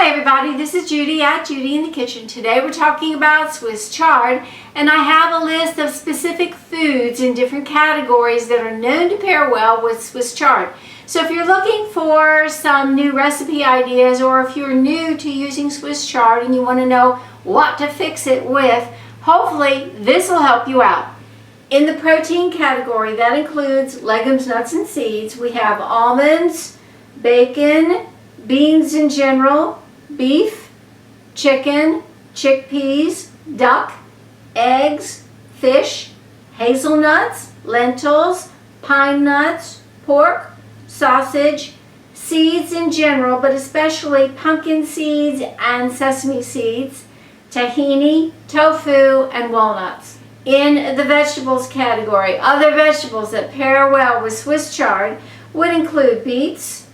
Hi everybody, this is Judy at Judy in the Kitchen. Today we're talking about Swiss chard, and I have a list of specific foods in different categories that are known to pair well with Swiss chard. So if you're looking for some new recipe ideas, or if you're new to using Swiss chard and you want to know what to fix it with, hopefully this will help you out. In the protein category, that includes legumes, nuts, and seeds. We have almonds, bacon, beans in general, beef, chicken, chickpeas, duck, eggs, fish, hazelnuts, lentils, pine nuts, pork, sausage, seeds in general, but especially pumpkin seeds and sesame seeds, tahini, tofu, and walnuts. In the vegetables category, other vegetables that pair well with Swiss chard would include beets,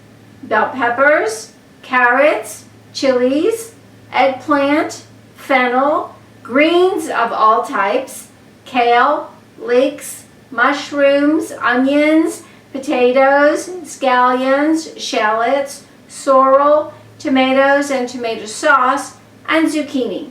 bell peppers, carrots, chilies, eggplant, fennel, greens of all types, kale, leeks, mushrooms, onions, potatoes, scallions, shallots, sorrel, tomatoes and tomato sauce, and zucchini.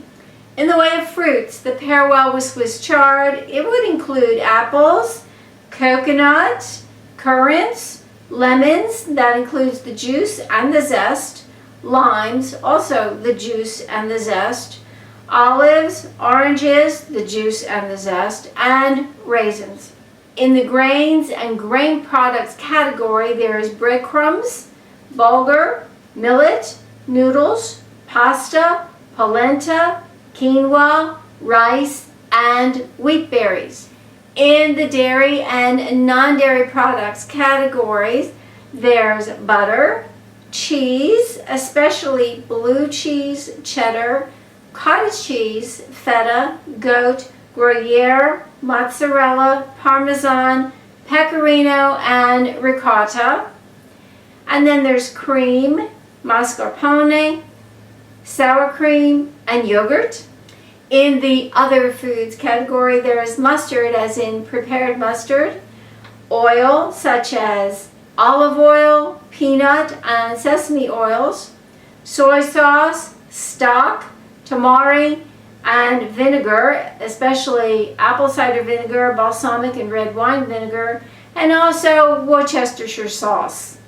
In the way of fruits that pair well with Swiss chard, it would include apples, coconut, currants, lemons, that includes the juice and the zest, limes, also the juice and the zest, olives, oranges, the juice and the zest, and raisins. In the grains and grain products category, there is breadcrumbs, bulgur, millet, noodles, pasta, polenta, quinoa, rice, and wheat berries. In the dairy and non-dairy products categories, there's butter, cheese, especially blue cheese, cheddar, cottage cheese, feta, goat, Gruyere, mozzarella, parmesan, pecorino, and ricotta. And then there's cream, mascarpone, sour cream, and yogurt. In the other foods category, there is mustard, as in prepared mustard, oil such as olive oil, peanut, and sesame oils, soy sauce, stock, tamari, and vinegar, especially apple cider vinegar, balsamic and red wine vinegar, and also Worcestershire sauce.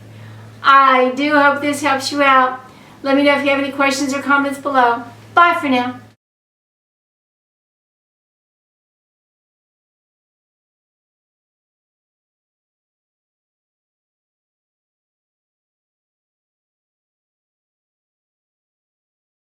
I do hope this helps you out. Let me know if you have any questions or comments below. Bye for now.